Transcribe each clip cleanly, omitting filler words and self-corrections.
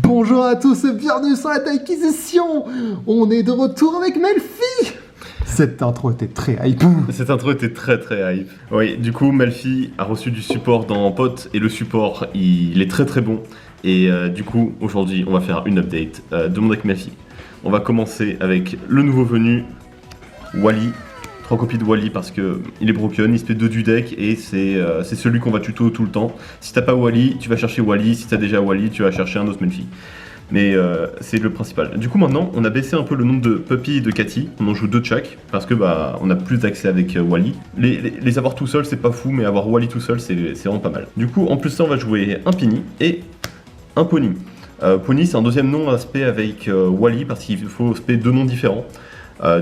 Bonjour à tous et bienvenue sur la Taikisation. On est de retour avec Melfi. Cette intro était très hype. Cette intro était très hype. Oui, du coup, Melfi a reçu du support dans Pot et le support, il est très bon. Et du coup, aujourd'hui, on va faire une update de mon deck Melfi. On va commencer avec le nouveau venu, Wally. 3 copies de Wally parce que il est broken, il se fait 2 du deck et c'est celui qu'on va tuto tout le temps. Si t'as pas Wally, tu vas chercher Wally. Si t'as déjà Wally, tu vas chercher un autre Melfi. Mais c'est le principal. Du coup maintenant on a baissé un peu le nombre de Puppy et de Cathy. On en joue 2 de chaque parce que on a plus d'accès avec Wally. Les avoir tout seul c'est pas fou, mais avoir Wally tout seul c'est vraiment pas mal. Du coup en plus ça on va jouer un Pini et un Pony. Pony c'est un deuxième nom aspect avec Wally parce qu'il faut spé 2 noms différents.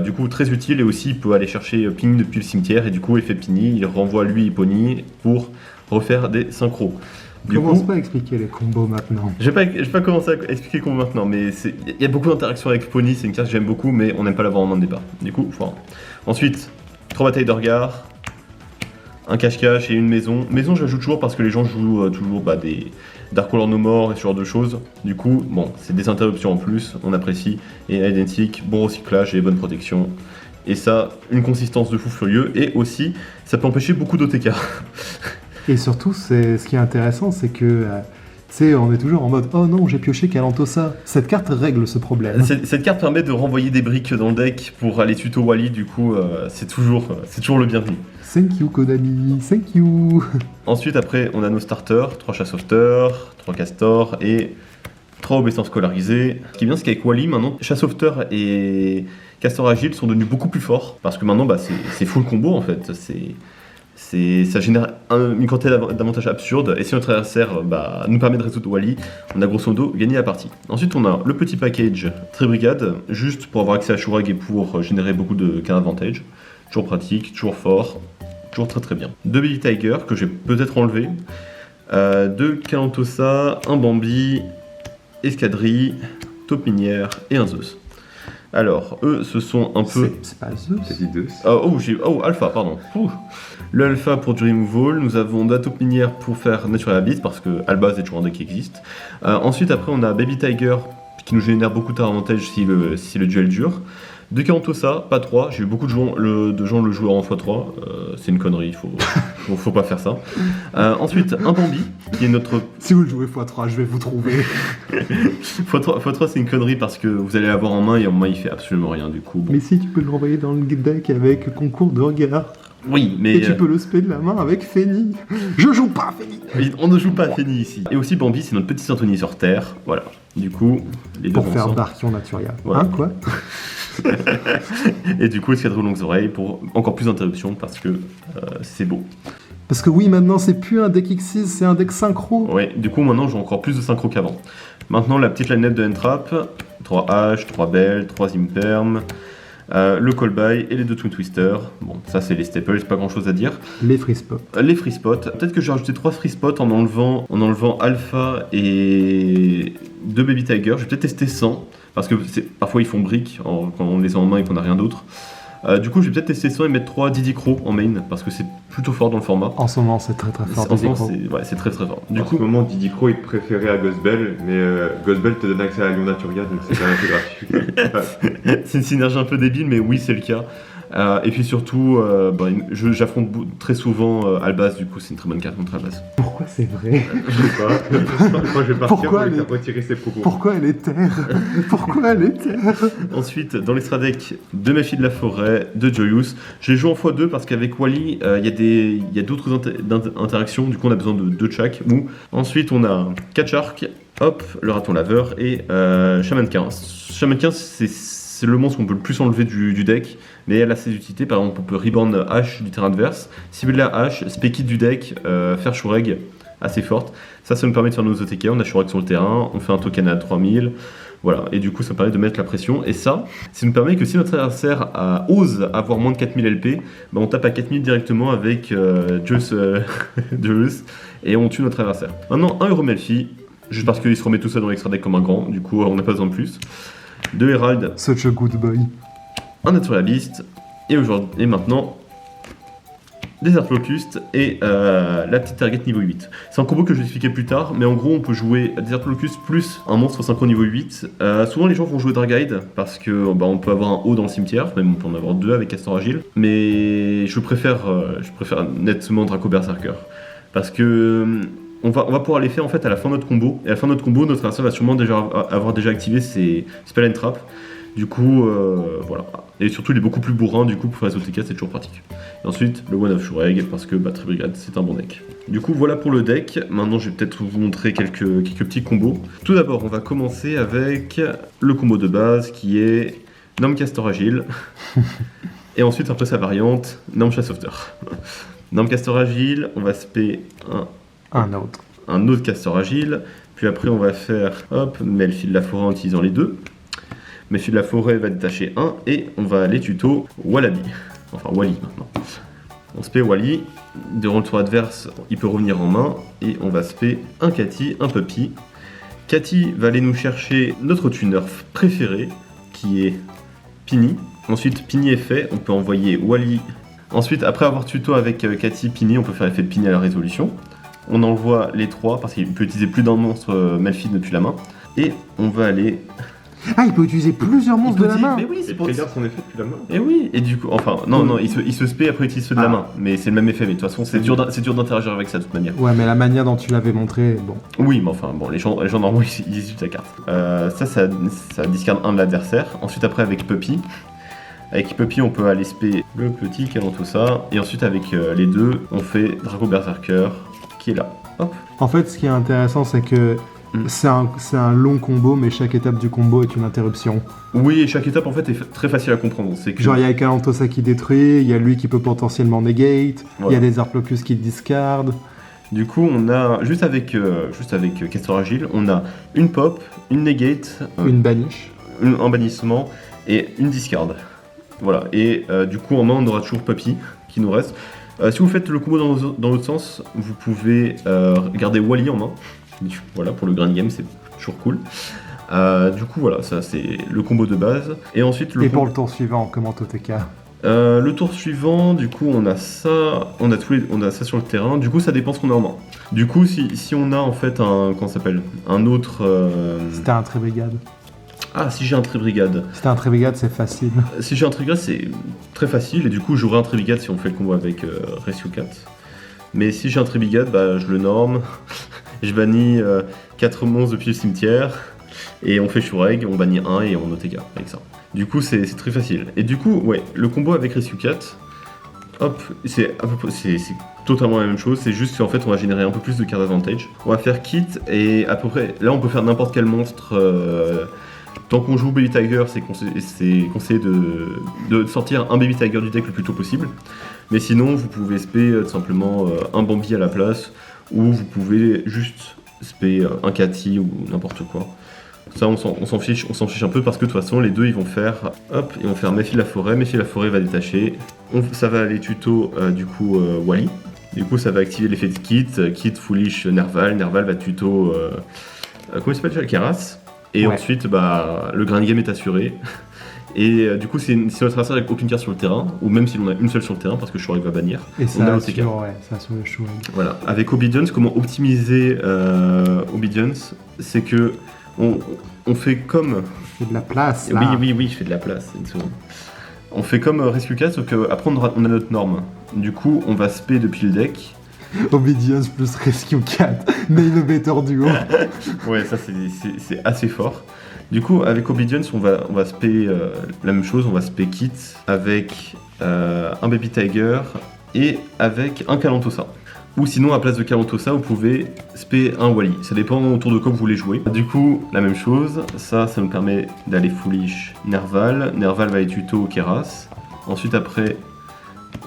Du coup très utile, et aussi il peut aller chercher Pini depuis le cimetière et du coup effet Pini, il renvoie lui et Pony pour refaire des synchros. Commence pas à expliquer les combos maintenant. Je vais pas commencer à expliquer les combos maintenant, mais il y a beaucoup d'interactions avec Pony, c'est une carte que j'aime beaucoup, mais on n'aime pas l'avoir en main de départ. Du coup, voilà. Ensuite, 3 batailles de regard, un cache-cache et une maison. Maison, je la joue toujours parce que les gens jouent toujours des Dark Lord No More et ce genre de choses. Du coup, bon, c'est des interruptions en plus, on apprécie. Et identique, bon recyclage et bonne protection. Et ça, une consistance de fou furieux. Et aussi, ça peut empêcher beaucoup d'OTK. Et surtout, ce qui est intéressant, c'est que on est toujours en mode « Oh non, j'ai pioché Kalantosa ». Cette carte règle ce problème. Cette carte permet de renvoyer des briques dans le deck pour aller tuto Wally, du coup, c'est toujours le bienvenu. Thank you Konami, thank you. Ensuite, après, on a nos starters, 3 chasseurs, 3 castors et 3 obéissances scolarisées. Ce qui est bien, c'est qu'avec Wally, maintenant, chasseur et castor agile sont devenus beaucoup plus forts. Parce que maintenant, c'est full combo en fait. Ça génère une quantité d'avantages absurdes. Et si notre adversaire nous permet de résoudre Wally, on a grosso modo gagné la partie. Ensuite, on a le petit package très brigade, juste pour avoir accès à Shurag et pour générer beaucoup de cas advantage. Toujours pratique, toujours fort. Toujours très bien. 2 Baby Tiger que j'ai peut-être enlevé. 2 Kalantosa, un Bambi, Escadrille, Taupinière et un Zeus. Alors, eux, ce sont un peu... C'est pas Zeus. C'est dit Zeus. Alpha, pardon. Le Alpha pour du removal. Nous avons de la Taupinière pour faire Natural Habit parce que Albaz est toujours un deck qui existe. Ensuite, après, on a Baby Tiger qui nous génère beaucoup d'avantages si le duel dure. 2 Kalantosa, pas 3, j'ai eu beaucoup de gens le jouer en x3, c'est une connerie, faut pas faire ça. Ensuite, un Bambi, qui est notre... Si vous le jouez x3, je vais vous trouver. x3 c'est une connerie parce que vous allez l'avoir en main et en main il fait absolument rien du coup. Bon. Mais si tu peux le renvoyer dans le deck avec concours de regard. Oui, mais... Et tu peux le spé de la main avec Féni. Je joue pas Féni. Oui, on ne joue pas Féni ici. Et aussi Bambi, c'est notre petit Anthony sur Terre, voilà. Du coup, les deux pour faire ensemble. Barkion Naturia. Voilà. Hein, quoi. Et du coup, Escadron Longues Oreilles pour encore plus d'interruptions parce que c'est beau. Parce que oui, maintenant c'est plus un deck X6, c'est un deck synchro. Ouais, du coup maintenant j'ai encore plus de synchro qu'avant. Maintenant la petite line-up de Entrap, 3 H, 3 Bell, 3 Imperm, le Call-By et les 2 Twin Twister. Bon, ça c'est les staples, pas grand chose à dire. Les free spots. Les free spots. Peut-être que j'ai rajouté 3 free spots en enlevant Alpha et 2 Baby Tiger. Je vais peut-être tester 100. Parce que parfois ils font brick quand on les a en main et qu'on n'a rien d'autre. Du coup, je vais peut-être tester ça et mettre 3 Didi Crow en main parce que c'est plutôt fort dans le format. En ce moment, c'est très fort. En ce moment, c'est très fort. Du coup, au moment, Didi Crow est préféré à Ghostbell, mais Ghostbell te donne accès à Lyon Naturia, donc c'est quand même un peu gratuit. C'est une synergie un peu débile, mais oui, c'est le cas. Et puis surtout, j'affronte très souvent Albaz, du coup c'est une très bonne carte contre Albaz. Pourquoi c'est vrai? Je sais pas. Moi, je vais partir pour lui faire retirer ses propos. Pourquoi elle est terre? Pourquoi elle est terre? Ensuite, dans l'extra deck, 2 Méfis de la Forêt, 2 Joyous. Je les joue en x2 parce qu'avec Wally, il y a d'autres interactions, du coup on a besoin de 2 de chaque. Ensuite, on a 4 Sharks, hop, le Raton Laveur et Shaman 15. Shaman 15, c'est le monstre qu'on peut le plus enlever du deck, mais elle a ses utilités. Par exemple, on peut reborn H du terrain adverse, cibler la H, spékit du deck, faire Shurag assez forte. Ça nous permet de faire nos OTK. On a Shurag sur le terrain, on fait un token à 3000. Voilà, et du coup, ça me permet de mettre la pression. Et ça nous permet que si notre adversaire ose avoir moins de 4000 LP, on tape à 4000 directement avec Zeus et on tue notre adversaire. Maintenant, un Euro Melfi, juste parce qu'il se remet tout seul dans l'extra deck comme un grand, du coup, on n'a pas besoin de plus. 2 Herald. Such a good boy. Un Natural Beast. Et maintenant, Desert Locust et la petite target niveau 8. C'est un combo que je vais expliquer plus tard, mais en gros on peut jouer Desert Locust plus un monstre synchro niveau 8. Souvent les gens vont jouer Dragaide parce que on peut avoir un haut dans le cimetière, même on peut en avoir 2 avec Castor Agile, mais je préfère nettement Draco Berserker parce que on va pouvoir les faire en fait à la fin de notre combo, et à la fin de notre combo notre adversaire va sûrement avoir déjà activé ses Spell and Trap. Du coup, voilà. Et surtout, il est beaucoup plus bourrin, du coup, pour faire les OTK, c'est toujours pratique. Et ensuite, le One of Shureg, parce que Tribrigade, c'est un bon deck. Du coup, voilà pour le deck. Maintenant, je vais peut-être vous montrer quelques petits combos. Tout d'abord, on va commencer avec le combo de base, qui est Norm Castor Agile. Et ensuite, après sa variante, Norm Chassoffter. Norm Castor Agile, on va spé Un autre. un autre Castor Agile. Puis après, on va faire, Melfi de la Forêt en utilisant les deux. Melfi de la Forêt va détacher un et on va aller tuto Wallaby. Enfin Wally maintenant. On spé Wally. Durant le tour adverse, il peut revenir en main et on va spé un Cathy, un Puppy. Cathy va aller nous chercher notre tuner préféré qui est Pini. Ensuite, Pini est fait, on peut envoyer Wally. Ensuite, après avoir tuto avec Cathy, Pini, on peut faire effet de Pini à la résolution. On envoie les trois parce qu'il peut utiliser plus d'un monstre Melfi depuis la main. Et on va aller. Ah, il peut utiliser plusieurs monstres de la main. Mais oui, c'est C'est pour trigger son effet depuis la main. Et oui, et du coup, enfin, non, il se spé après il utilise ceux de la main, mais c'est le même effet, mais de toute façon, c'est dur d'interagir avec ça de toute manière. Ouais, mais la manière dont tu l'avais montré, bon. Oui, mais enfin, bon, les gens normalement, ils utilisent la carte. Ça discard un de l'adversaire. Ensuite, après, avec Puppy. Avec Puppy, on peut aller spé le petit Calantosa, et ensuite, avec les deux, on fait Draco Berserker, qui est là. Hop. En fait, ce qui est intéressant, c'est que c'est un long combo, mais chaque étape du combo est une interruption. Oui, et chaque étape, en fait, est très facile à comprendre. C'est que... Genre, il y a Calantosa qui détruit, il y a lui qui peut potentiellement negate, il y Voilà. a des Arplocus qui discard. Du coup, on a, juste avec Castor Agile, on a une pop, une negate, Une banish. un bannissement et une discard. Voilà, et du coup en main on aura toujours Puppy qui nous reste. Si vous faites le combo dans l'autre sens, vous pouvez garder Wally en main. Voilà, pour le grind game c'est toujours cool. Du coup voilà, ça c'est le combo de base. Et ensuite Et pour le tour suivant, comment TK? le tour suivant, du coup on a ça, on a ça sur le terrain. Du coup ça dépend ce qu'on a en main. Du coup si on a en fait un autre. C'était un Tribrigade. Ah, si j'ai un Tribrigade. C'était un Tribrigade, c'est facile. Si j'ai un Tribrigade, c'est très facile, et du coup, j'aurai un Tribrigade si on fait le combo avec Rescue Cat. Mais si j'ai un Tribrigade, bah, je le norme, je bannis 4 monstres depuis le cimetière, et on fait Shureg, on bannit 1 et on OTK avec ça. Du coup, c'est très facile. Et du coup, ouais, le combo avec Rescue Cat, hop, c'est totalement la même chose, c'est juste qu'en fait, on va générer un peu plus de card advantage. On va faire Kit, et à peu près, là, on peut faire n'importe quel monstre. Tant qu'on joue Baby Tiger, c'est conseillé de sortir un Baby Tiger du deck le plus tôt possible. Mais sinon, vous pouvez spé tout simplement un Bambi à la place, ou vous pouvez juste spé un Cathy ou n'importe quoi. Ça, on s'en fiche un peu parce que de toute façon, les deux ils vont faire hop, ils vont faire Melfi de la Forêt. Melfi de la Forêt va détacher. Ça va aller tuto Wally. Du coup, ça va activer l'effet de Kit, Foolish, Nerval. Nerval va tuto comment il s'appelle déjà, Keras. Et Ouais. ensuite, bah, le grind game est assuré. Et du coup, si notre adversaire avec aucune carte sur le terrain, ou même si l'on a une seule sur le terrain, parce que Shureg va bannir, Et on ça a assure, OTK. ouais, ça assure le Shureg. Voilà. Avec Obedience, comment optimiser Obedience, c'est que on fait comme... C'est de la place, là. Oui, je fais de la place, une seconde. On fait comme Rescue Cat, sauf qu'après on a notre norme. Du coup, on va spé depuis le deck. Obedience plus Rescue Cat, Nail a Better Duo. Ouais, ça c'est assez fort. Du coup, avec Obedience, on va spé la même chose, on va spé Kit avec un Baby Tiger et avec un Calantosa. Ou sinon, à la place de Calantosa, vous pouvez spé un Wally. Ça dépend autour de quoi vous voulez jouer. Du coup, la même chose, ça nous permet d'aller Foolish Nerval. Nerval va aller tuto Keras. Ensuite, après,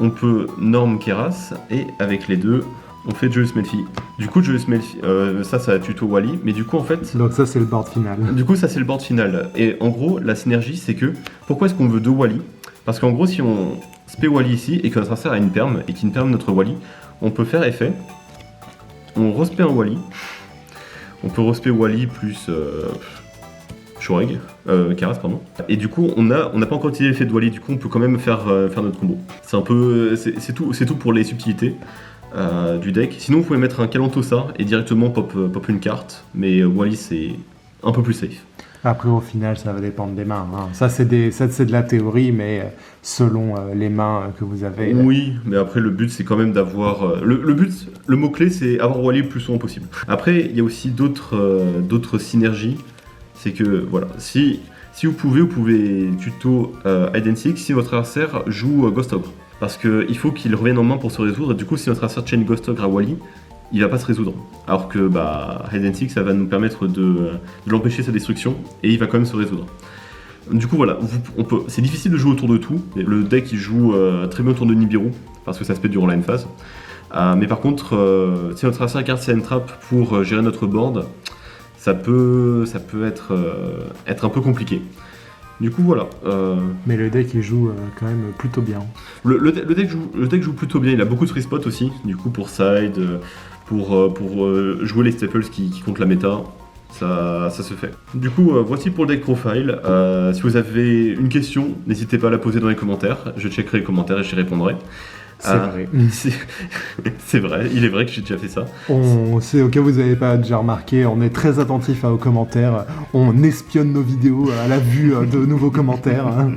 on peut norm Keras et avec les deux, on fait Joyous Melfi. Du coup, Joyous Melfi, ça va tuto Wally, mais du coup, en fait, Donc ça, c'est le board final. du coup, ça c'est le board final. Et en gros, la synergie, c'est que pourquoi est-ce qu'on veut deux Wally? Parce qu'en gros, si on spé Wally ici et que notre adversaire a une perm et qu'il perm notre Wally, on peut faire effet. On respé un Wally. On peut respé Wally plus. Shureg, Karas, pardon. Et du coup, on n'a pas encore utilisé l'effet de Wally, du coup, on peut quand même faire notre combo. C'est un peu. C'est tout pour les subtilités du deck. Sinon, vous pouvez mettre un Kalantosa et directement pop une carte, mais Wally, c'est un peu plus safe. Après, au final, ça va dépendre des mains. Hein. Ça, c'est de la théorie, mais selon les mains que vous avez. Oui, mais après, le but, c'est quand même d'avoir... le mot-clé, c'est avoir Wally le plus souvent possible. Après, il y a aussi d'autres synergies. C'est que, voilà, si vous pouvez tuto Hide and Seek si votre adversaire joue Ghost Ogre. Parce qu'il faut qu'il revienne en main pour se résoudre, et du coup, si notre adversaire chain Ghost Ogre à Wally, il va pas se résoudre. Alors que Hide and Seek, ça va nous permettre de l'empêcher sa destruction, et il va quand même se résoudre. Du coup voilà, c'est difficile de jouer autour de tout. Le deck il joue très bien autour de Nibiru, parce que ça se fait durant la phase. Mais par contre, si notre adversaire garde sa trap pour gérer notre board, ça peut être un peu compliqué. Du coup voilà. Mais le deck il joue quand même plutôt bien. Le deck joue plutôt bien, il a beaucoup de free spot aussi, du coup pour side, pour jouer les staples qui comptent la méta, ça se fait. Du coup voici pour le deck profile. Si vous avez une question, n'hésitez pas à la poser dans les commentaires, je checkerai les commentaires et j'y répondrai. C'est vrai. C'est vrai, il est vrai que j'ai déjà fait ça. C'est au cas où vous n'avez pas déjà remarqué, on est très attentif aux commentaires, on espionne nos vidéos à la vue de nouveaux commentaires. Hein.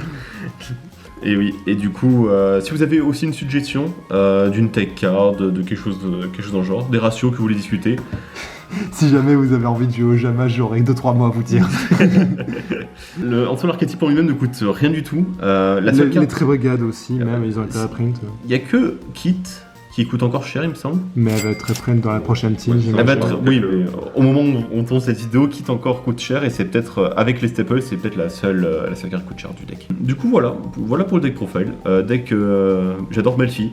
Et oui, et du coup, si vous avez aussi une suggestion d'une tech card, de quelque chose dans le genre, des ratios que vous voulez discuter. Si jamais vous avez envie de jouer au Jama, j'aurai 2-3 mois à vous dire. En soi, l'archétype en lui-même ne coûte rien du tout. La seule carte... Les Tribregades aussi, même, ils ont été reprint. Il n'y a que Kit qui coûte encore cher, il me semble. Mais elle va être reprint dans la prochaine team. Oui, mais au moment où on tourne cette vidéo, Kit encore coûte cher et c'est peut-être, avec les staples, c'est peut-être la seule carte qui coûte cher du deck. Du coup, voilà pour le deck profile. J'adore Melfi.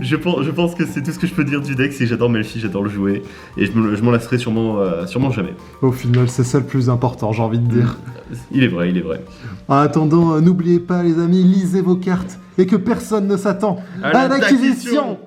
je pense que c'est tout ce que je peux dire du deck, c'est que j'adore Melfi, j'adore le jouer et je m'en lasserai sûrement jamais. Au final, c'est ça le plus important, j'ai envie de dire. Il est vrai. En attendant, n'oubliez pas les amis, lisez vos cartes et que personne ne s'attend à l'acquisition.